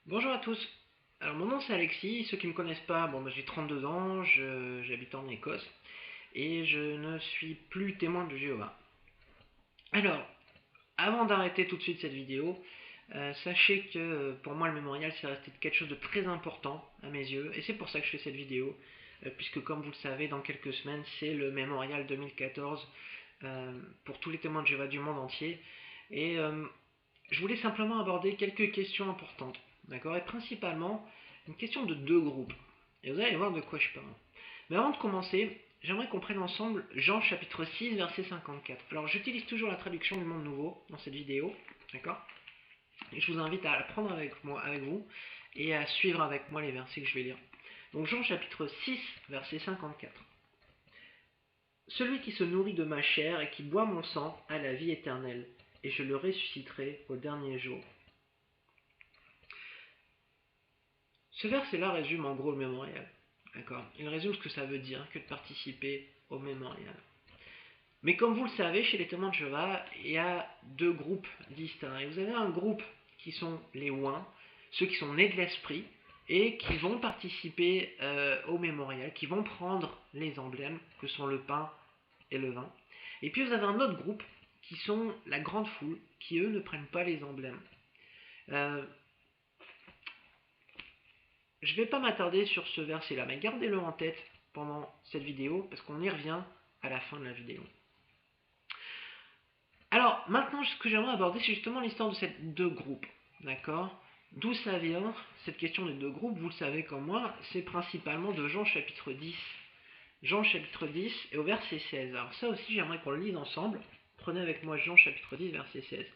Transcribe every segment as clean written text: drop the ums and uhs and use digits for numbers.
Bonjour à tous. Alors mon nom c'est Alexis, ceux qui ne me connaissent pas, j'ai 32 ans, j'habite en Écosse et je ne suis plus témoin de Jéhovah. Alors, avant d'arrêter tout de suite cette vidéo, sachez que pour moi le mémorial c'est resté quelque chose de très important à mes yeux et c'est pour ça que je fais cette vidéo, puisque comme vous le savez, dans quelques semaines c'est le mémorial 2014 pour tous les témoins de Jéhovah du monde entier et je voulais simplement aborder quelques questions importantes, d'accord? Et principalement, une question de deux groupes. Et vous allez voir de quoi je parle. Mais avant de commencer, j'aimerais qu'on prenne ensemble Jean chapitre 6, verset 54. Alors j'utilise toujours la traduction du Monde Nouveau dans cette vidéo, d'accord? Et je vous invite à la prendre avec vous, et à suivre avec moi les versets que je vais lire. Donc Jean chapitre 6, verset 54. Celui qui se nourrit de ma chair et qui boit mon sang a la vie éternelle, et je le ressusciterai au dernier jour. Ce verset-là résume en gros le mémorial. D'accord? Il résume ce que ça veut dire que de participer au mémorial. Mais comme vous le savez, chez les témoins de Jéhovah, il y a deux groupes distincts. Et vous avez un groupe qui sont les ouins, ceux qui sont nés de l'esprit, et qui vont participer au mémorial, qui vont prendre les emblèmes, que sont le pain et le vin. Et puis vous avez un autre groupe, qui sont la grande foule, qui eux ne prennent pas les emblèmes. Euh, Je ne vais pas m'attarder sur ce verset-là, mais gardez-le en tête pendant cette vidéo, parce qu'on y revient à la fin de la vidéo. Alors, maintenant, ce que j'aimerais aborder, c'est justement l'histoire de ces deux groupes. D'accord? D'où ça vient, cette question des deux groupes, vous le savez comme moi, c'est principalement de Jean chapitre 10. Jean chapitre 10 et au verset 16. Alors ça aussi, j'aimerais qu'on le lise ensemble. Prenez avec moi Jean chapitre 10, verset 16.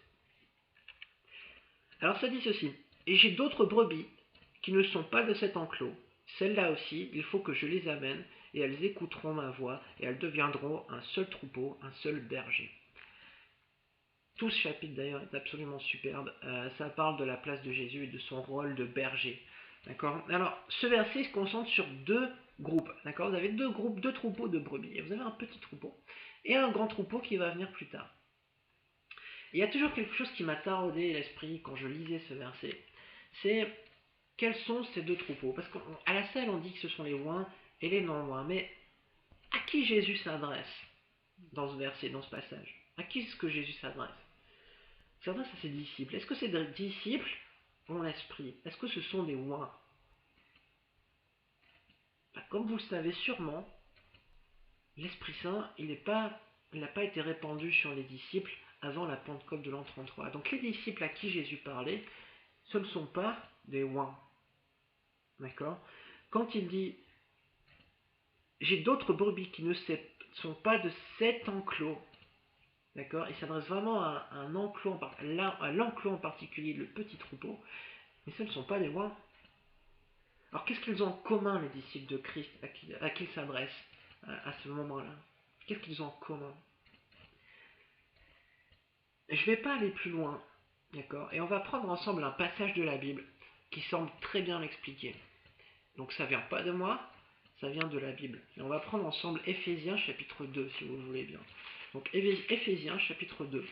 Alors ça dit ceci. Et j'ai d'autres brebis qui ne sont pas de cet enclos. Celles-là aussi, il faut que je les amène, et elles écouteront ma voix, et elles deviendront un seul troupeau, un seul berger. Tout ce chapitre d'ailleurs est absolument superbe. Ça parle de la place de Jésus et de son rôle de berger. D'accord? Alors, ce verset se concentre sur deux groupes. D'accord? Vous avez deux groupes, deux troupeaux de brebis. Et vous avez un petit troupeau et un grand troupeau qui va venir plus tard. Et il y a toujours quelque chose qui m'a taraudé l'esprit quand je lisais ce verset. C'est quels sont ces deux troupeaux? Parce qu'à la salle, on dit que ce sont les ouins et les non-ouins. Mais à qui Jésus s'adresse dans ce verset, dans ce passage? À qui est-ce que Jésus s'adresse? Il s'adresse à ses disciples. Est-ce que ces disciples ont l'esprit? Est-ce que ce sont des ouins? Comme vous le savez sûrement, l'Esprit Saint, il n'a pas été répandu sur les disciples avant la Pentecôte de l'an 33. Donc les disciples à qui Jésus parlait, ce ne sont pas des ouins. D'accord? Quand il dit j'ai d'autres brebis qui ne sont pas de cet enclos. D'accord? Il s'adresse vraiment à l'enclos en particulier, le petit troupeau. Mais ce ne sont pas des ouins. Alors qu'est-ce qu'ils ont en commun, les disciples de Christ, à qui il s'adresse à ce moment-là? Qu'est-ce qu'ils ont en commun? Je ne vais pas aller plus loin. D'accord? Et on va prendre ensemble un passage de la Bible qui semble très bien l'expliquer. Donc ça vient pas de moi, ça vient de la Bible. Et on va prendre ensemble Éphésiens chapitre 2, si vous voulez bien. Donc Éphésiens chapitre 2.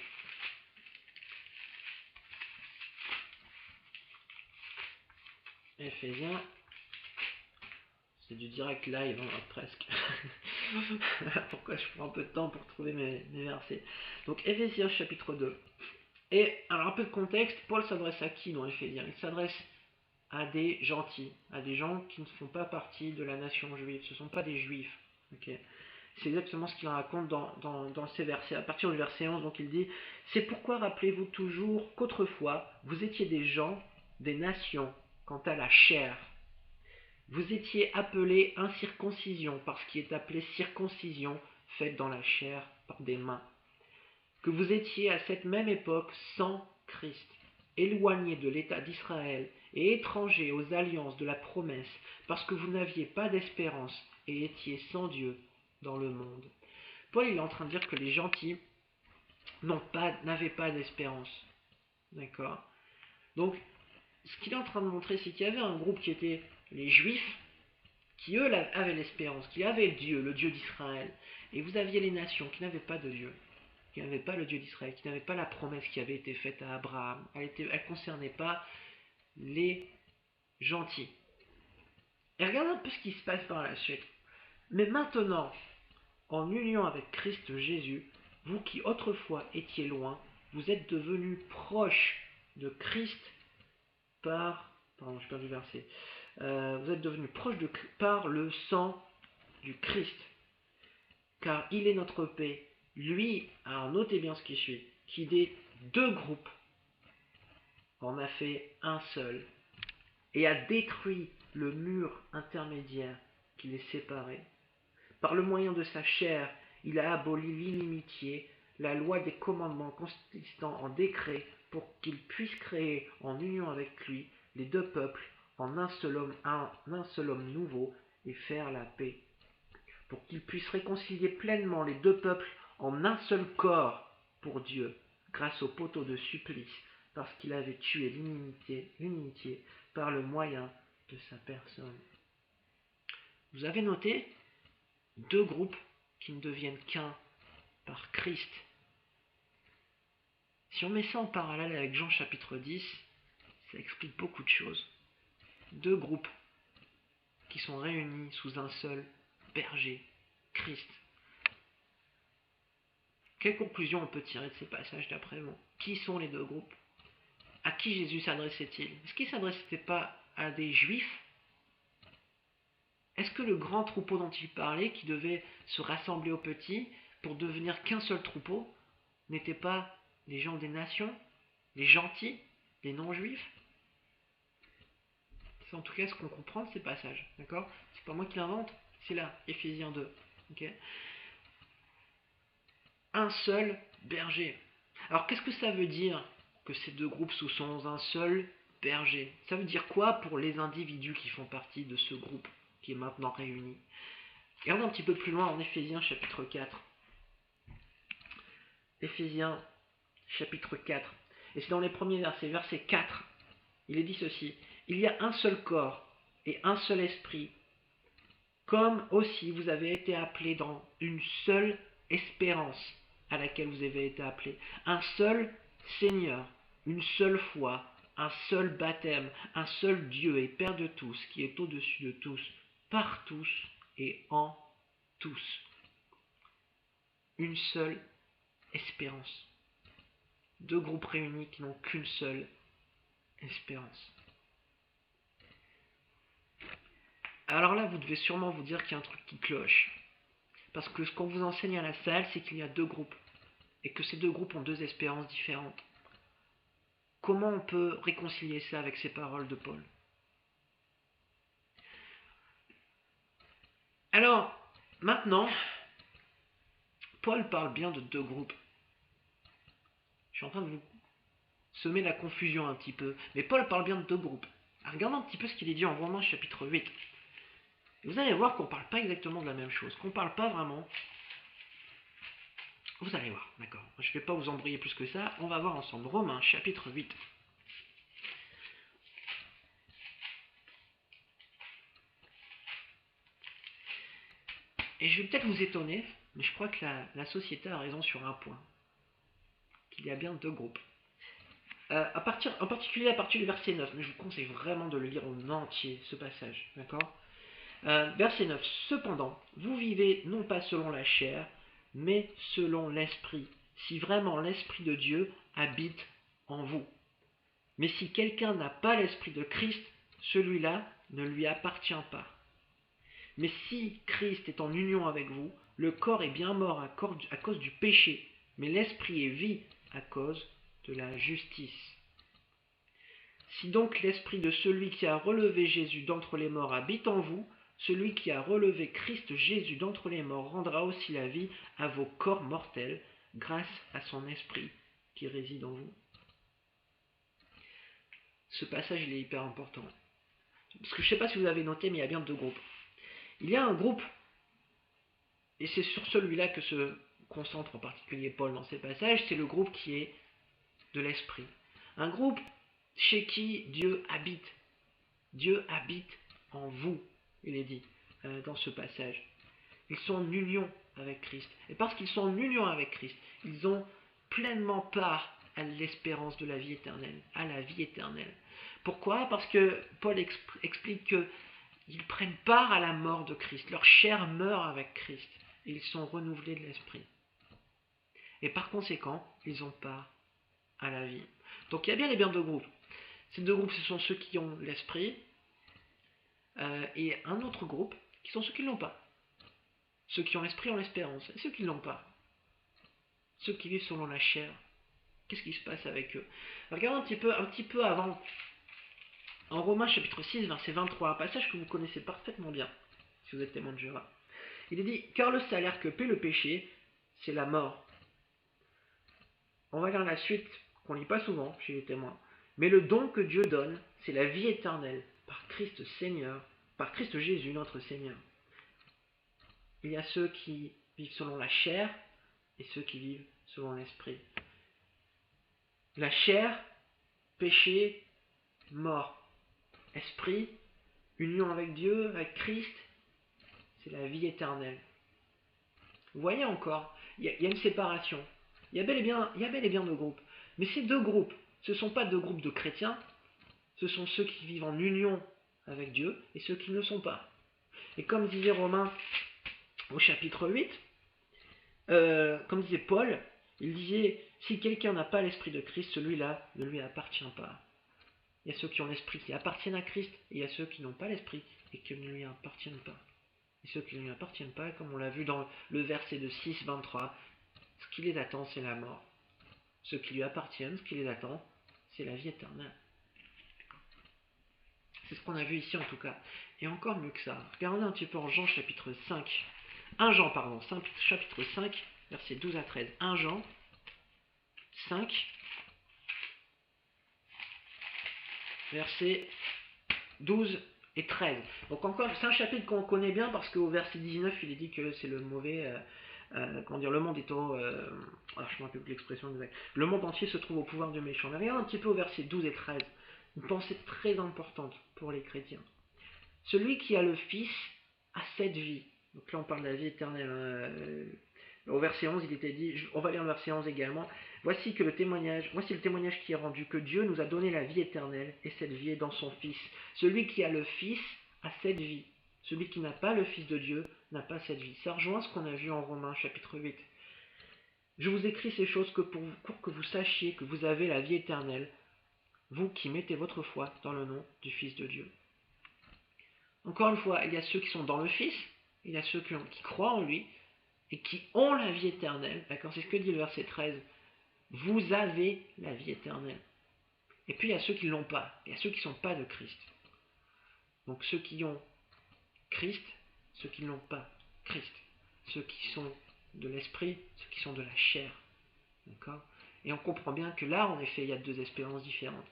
Éphésiens, c'est du direct live, hein, presque. Pourquoi je prends un peu de temps pour trouver mes versets. Donc Éphésiens chapitre 2. Et alors un peu de contexte, Paul s'adresse à qui dans Éphésiens? Il s'adresse à des gentils, à des gens qui ne font pas partie de la nation juive. Ce ne sont pas des juifs. Okay. C'est exactement ce qu'il raconte dans ces versets. À partir du verset 11, donc il dit c'est pourquoi rappelez-vous toujours qu'autrefois vous étiez des gens, des nations, quant à la chair. Vous étiez appelés incirconcision par ce qui est appelé circoncision faite dans la chair par des mains. Que vous étiez à cette même époque sans Christ, éloignés de l'État d'Israël et étrangers aux alliances de la promesse, parce que vous n'aviez pas d'espérance et étiez sans Dieu dans le monde. Paul il est en train de dire que les gentils n'avaient pas d'espérance. D'accord? Donc, ce qu'il est en train de montrer, c'est qu'il y avait un groupe qui était les Juifs, qui eux avaient l'espérance, qui avaient Dieu, le Dieu d'Israël. Et vous aviez les nations qui n'avaient pas de Dieu, qui n'avaient pas le Dieu d'Israël, qui n'avaient pas la promesse qui avait été faite à Abraham. Elle ne concernait pas les gentils. Et regardez un peu ce qui se passe par la suite. Mais maintenant, en union avec Christ Jésus, vous qui autrefois étiez loin, vous êtes devenus proches de Christ par... Pardon, j'ai perdu le verset. Vous êtes devenus proches par le sang du Christ. Car il est notre paix. Lui, alors notez bien ce qui suit, qui des deux groupes en a fait un seul et a détruit le mur intermédiaire qui les séparait. Par le moyen de sa chair, il a aboli l'inimitié, la loi des commandements consistant en décrets pour qu'il puisse créer en union avec lui les deux peuples en un seul homme nouveau et faire la paix. Pour qu'il puisse réconcilier pleinement les deux peuples en un seul corps pour Dieu, grâce au poteau de supplice, parce qu'il avait tué l'inimitié par le moyen de sa personne. Vous avez noté deux groupes qui ne deviennent qu'un par Christ. Si on met ça en parallèle avec Jean chapitre 10, ça explique beaucoup de choses. Deux groupes qui sont réunis sous un seul berger, Christ. Quelle conclusion on peut tirer de ces passages d'après vous? Qui sont les deux groupes? À qui Jésus s'adressait-il? Est-ce qu'il ne s'adressait pas à des juifs? Est-ce que le grand troupeau dont il parlait, qui devait se rassembler aux petits pour devenir qu'un seul troupeau, n'était pas les gens des nations, les gentils, les non-juifs? C'est en tout cas ce qu'on comprend de ces passages, d'accord? C'est pas moi qui l'invente, c'est là, Éphésiens 2. Okay, un seul berger. Alors qu'est-ce que ça veut dire que ces deux groupes sont un seul berger? Ça veut dire quoi pour les individus qui font partie de ce groupe qui est maintenant réuni? Regardez un petit peu plus loin en Éphésiens chapitre 4. Éphésiens chapitre 4. Et c'est dans les premiers versets, verset 4. Il est dit ceci: il y a un seul corps et un seul esprit, comme aussi vous avez été appelés dans une seule espérance à laquelle vous avez été appelés, un seul Seigneur, une seule foi, un seul baptême, un seul Dieu et Père de tous, qui est au-dessus de tous, par tous et en tous. Une seule espérance. Deux groupes réunis qui n'ont qu'une seule espérance. Alors là, vous devez sûrement vous dire qu'il y a un truc qui cloche. Parce que ce qu'on vous enseigne à la salle, c'est qu'il y a deux groupes. Et que ces deux groupes ont deux espérances différentes. Comment on peut réconcilier ça avec ces paroles de Paul? Alors, maintenant, Paul parle bien de deux groupes. Je suis en train de vous semer la confusion un petit peu. Mais Paul parle bien de deux groupes. Alors, regardons un petit peu ce qu'il est dit en Romains chapitre 8. Vous allez voir qu'on ne parle pas exactement de la même chose, qu'on ne parle pas vraiment. Vous allez voir, d'accord. Je ne vais pas vous embrouiller plus que ça. On va voir ensemble Romains chapitre 8. Et je vais peut-être vous étonner, mais je crois que la société a raison sur un point. Qu'il y a bien deux groupes. En particulier à partir du verset 9, mais je vous conseille vraiment de le lire en entier, ce passage, d'accord? Verset 9. Cependant, vous vivez non pas selon la chair, mais selon l'esprit, si vraiment l'esprit de Dieu habite en vous. Mais si quelqu'un n'a pas l'esprit de Christ, celui-là ne lui appartient pas. Mais si Christ est en union avec vous, le corps est bien mort à cause du péché, mais l'esprit est vie à cause de la justice. Si donc l'esprit de celui qui a relevé Jésus d'entre les morts habite en vous, celui qui a relevé Christ Jésus d'entre les morts rendra aussi la vie à vos corps mortels grâce à son esprit qui réside en vous. Ce passage il est hyper important. Parce que je ne sais pas si vous avez noté, mais il y a bien deux groupes. Il y a un groupe, et c'est sur celui-là que se concentre en particulier Paul dans ces passages, c'est le groupe qui est de l'esprit. Un groupe chez qui Dieu habite. Dieu habite en vous, il est dit dans ce passage. Ils sont en union avec Christ. Et parce qu'ils sont en union avec Christ, ils ont pleinement part à l'espérance de la vie éternelle, à la vie éternelle. Pourquoi? Parce que Paul explique qu'ils prennent part à la mort de Christ, leur chair meurt avec Christ, et ils sont renouvelés de l'esprit. Et par conséquent, ils ont part à la vie. Donc il y a bien les deux groupes. Ces deux groupes, ce sont ceux qui ont l'esprit, et un autre groupe, qui sont ceux qui ne l'ont pas. Ceux qui ont l'esprit ont l'espérance, et ceux qui ne l'ont pas. Ceux qui vivent selon la chair. Qu'est-ce qui se passe avec eux? Regardons un petit peu avant, en Romains chapitre 6, verset 23, un passage que vous connaissez parfaitement bien, si vous êtes témoin de Jéhovah. Il est dit, car le salaire que paie le péché, c'est la mort. On va lire la suite, qu'on ne lit pas souvent chez les témoins. Mais le don que Dieu donne, c'est la vie éternelle, par Christ Seigneur, par Christ Jésus notre Seigneur. Il y a ceux qui vivent selon la chair, et ceux qui vivent selon l'esprit. La chair, péché, mort. Esprit, union avec Dieu, avec Christ, c'est la vie éternelle. Vous voyez encore, il y a une séparation. Il y a bel et bien deux groupes. Mais ces deux groupes, ce ne sont pas deux groupes de chrétiens, ce sont ceux qui vivent en union avec Dieu et ceux qui ne le sont pas. Et comme disait Romains au chapitre 8, comme disait Paul, il disait, si quelqu'un n'a pas l'esprit de Christ, celui-là ne lui appartient pas. Il y a ceux qui ont l'esprit qui appartiennent à Christ, et il y a ceux qui n'ont pas l'esprit et qui ne lui appartiennent pas. Et ceux qui ne lui appartiennent pas, comme on l'a vu dans le verset de 6, 23, ce qui les attend, c'est la mort. Ceux qui lui appartiennent, ce qui les attend, c'est la vie éternelle. C'est ce qu'on a vu ici en tout cas. Et encore mieux que ça, regardez un petit peu en Jean chapitre 5. 1 Jean, pardon, chapitre 5, versets 12 à 13. 1 Jean 5, versets 12 et 13. Donc encore, c'est un chapitre qu'on connaît bien parce qu'au verset 19, il est dit que c'est le mauvais... le monde est au... je ne me rappelle plus l'expression exacte. Le monde entier se trouve au pouvoir du méchant. Mais regarde un petit peu au verset 12 et 13. Une pensée très importante pour les chrétiens. Celui qui a le Fils a cette vie. Donc là on parle de la vie éternelle. Au verset 11 il était dit, on va lire le verset 11 également. Voici le témoignage qui est rendu, que Dieu nous a donné la vie éternelle, et cette vie est dans son Fils. Celui qui a le Fils a cette vie. Celui qui n'a pas le Fils de Dieu n'a pas cette vie. Ça rejoint ce qu'on a vu en Romains chapitre 8. Je vous écris ces choses pour que vous sachiez que vous avez la vie éternelle, vous qui mettez votre foi dans le nom du Fils de Dieu. Encore une fois, il y a ceux qui sont dans le Fils, il y a ceux qui croient en lui, et qui ont la vie éternelle. D'accord, c'est ce que dit le verset 13. Vous avez la vie éternelle. Et puis il y a ceux qui ne l'ont pas. Il y a ceux qui ne sont pas de Christ. Donc ceux qui ont Christ, ceux qui n'ont pas Christ. Ceux qui sont de l'esprit, ceux qui sont de la chair. D'accord ? Et on comprend bien que là, en effet, il y a deux espérances différentes.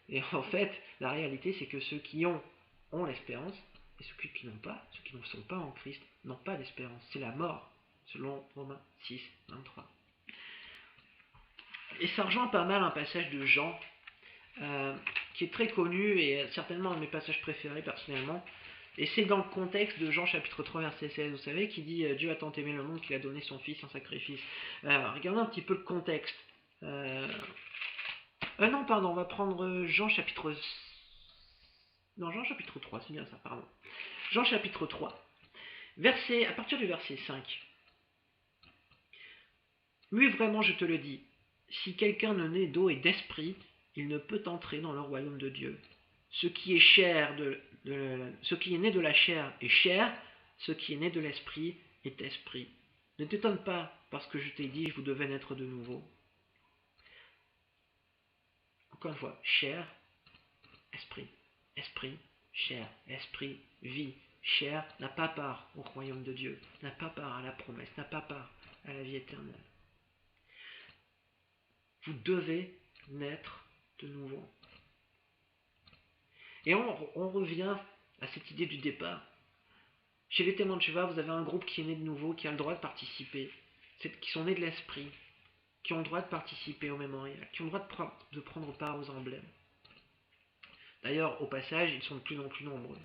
Et en fait, la réalité, c'est que ceux qui ont l'espérance, et ceux qui n'ont pas, ceux qui ne sont pas en Christ, n'ont pas d'espérance. C'est la mort, selon Romains 6, 23. Et ça rejoint pas mal un passage de Jean, qui est très connu et certainement un de mes passages préférés personnellement. Et c'est dans le contexte de Jean chapitre 3 verset 16, vous savez, qui dit Dieu a tant aimé le monde qu'il a donné son Fils en sacrifice. Regardez un petit peu le contexte. On va prendre Jean chapitre... Non, Jean chapitre 3, c'est bien ça, pardon. Jean chapitre 3, à partir du verset 5. Oui, vraiment, je te le dis, si quelqu'un ne naît d'eau et d'esprit, il ne peut entrer dans le royaume de Dieu. Ce qui est né de la chair est chair, ce qui est né de l'esprit est esprit. Ne t'étonne pas parce que je t'ai dit, vous devez naître de nouveau. Encore une fois, chair, esprit, esprit, chair, esprit, vie. Chair n'a pas part au royaume de Dieu, n'a pas part à la promesse, n'a pas part à la vie éternelle. Vous devez naître de nouveau. Et on revient à cette idée du départ. Chez les témoins de Jéhovah, vous avez un groupe qui est né de nouveau, qui a le droit de participer, qui sont nés de l'esprit, qui ont le droit de participer au mémorial, qui ont le droit de prendre part aux emblèmes. D'ailleurs, au passage, ils sont de plus en plus nombreux.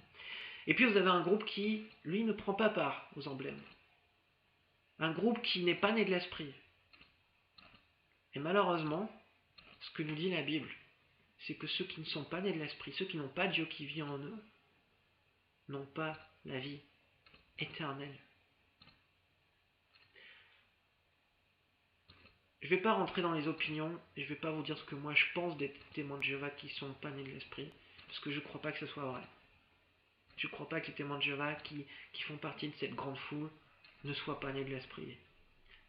Et puis vous avez un groupe qui, lui, ne prend pas part aux emblèmes. Un groupe qui n'est pas né de l'esprit. Et malheureusement, ce que nous dit la Bible, c'est que ceux qui ne sont pas nés de l'Esprit, ceux qui n'ont pas Dieu qui vit en eux, n'ont pas la vie éternelle. Je ne vais pas rentrer dans les opinions, et je ne vais pas vous dire ce que moi je pense des témoins de Jéhovah qui ne sont pas nés de l'Esprit, parce que je ne crois pas que ce soit vrai. Je ne crois pas que les témoins de Jéhovah qui font partie de cette grande foule ne soient pas nés de l'Esprit.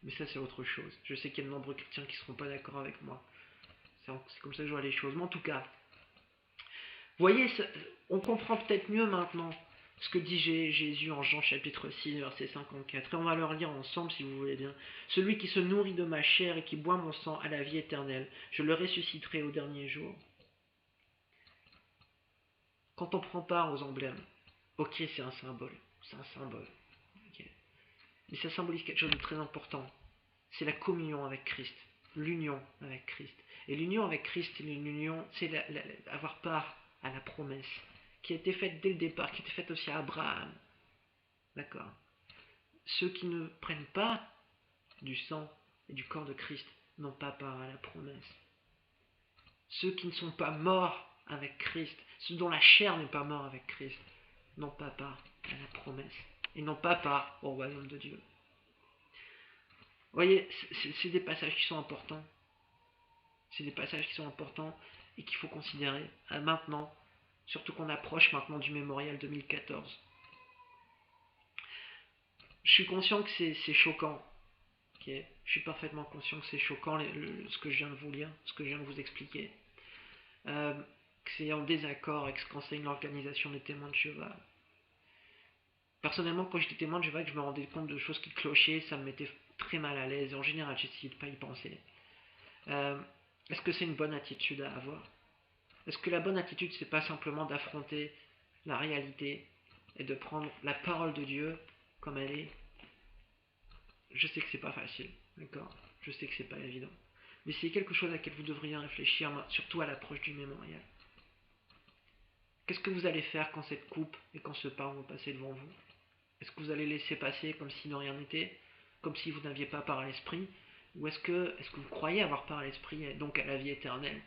Mais ça, c'est autre chose. Je sais qu'il y a de nombreux chrétiens qui ne seront pas d'accord avec moi. C'est comme ça que je vois les choses. Mais en tout cas, vous voyez, on comprend peut-être mieux maintenant ce que dit Jésus en Jean chapitre 6, verset 54. Et on va le relire ensemble si vous voulez bien. Celui qui se nourrit de ma chair et qui boit mon sang a la vie éternelle. Je le ressusciterai au dernier jour. Quand on prend part aux emblèmes, ok, c'est un symbole. C'est un symbole. Okay. Mais ça symbolise quelque chose de très important. C'est la communion avec Christ. L'union avec Christ. Et l'union avec Christ, c'est avoir part à la promesse qui a été faite dès le départ, qui a été faite aussi à Abraham. D'accord. Ceux qui ne prennent pas du sang et du corps de Christ n'ont pas part à la promesse. Ceux qui ne sont pas morts avec Christ, ceux dont la chair n'est pas morte avec Christ, n'ont pas part à la promesse et n'ont pas part au royaume de Dieu. Vous voyez, c'est des passages qui sont importants. C'est des passages qui sont importants et qu'il faut considérer maintenant, surtout qu'on approche maintenant du mémorial 2014. Je suis conscient que c'est choquant. Okay, je suis parfaitement conscient que c'est choquant ce que je viens de vous lire, ce que je viens de vous expliquer. Que c'est en désaccord avec ce qu'enseigne l'organisation des témoins de Jéhovah. Personnellement, quand j'étais témoin de Jéhovah, je me rendais compte de choses qui clochaient, ça me mettait très mal à l'aise. Et en général, j'essayais de ne pas y penser. Est-ce que c'est une bonne attitude à avoir? Est-ce que la bonne attitude, c'est pas simplement d'affronter la réalité et de prendre la parole de Dieu comme elle est? Je sais que c'est pas facile, d'accord? Je sais que c'est pas évident. Mais c'est quelque chose à laquelle vous devriez réfléchir, surtout à l'approche du mémorial. Qu'est-ce que vous allez faire quand cette coupe et quand ce pain vont passer devant vous? Est-ce que vous allez laisser passer comme si de rien n'était? Comme si vous n'aviez pas part à l'esprit? Ou est-ce que vous croyez avoir part à l'esprit et donc à la vie éternelle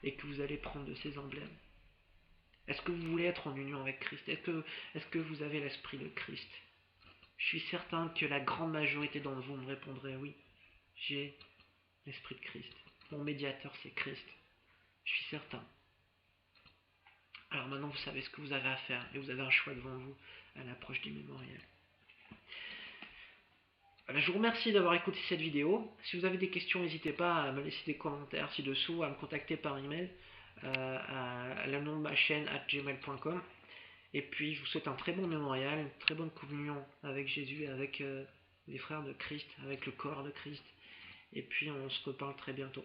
et que vous allez prendre de ces emblèmes? Est-ce que vous voulez être en union avec Christ? Est-ce que vous avez l'esprit de Christ? Je suis certain que la grande majorité d'entre vous me répondrait oui. J'ai l'esprit de Christ. Mon médiateur, c'est Christ. Je suis certain. Alors maintenant, vous savez ce que vous avez à faire et vous avez un choix devant vous à l'approche du mémorial. Voilà, je vous remercie d'avoir écouté cette vidéo. Si vous avez des questions, n'hésitez pas à me laisser des commentaires ci-dessous, à me contacter par email à le nom de ma chaîne @gmail.com. Et puis, je vous souhaite un très bon mémorial, une très bonne communion avec Jésus, avec les frères de Christ, avec le corps de Christ. Et puis, on se reparle très bientôt.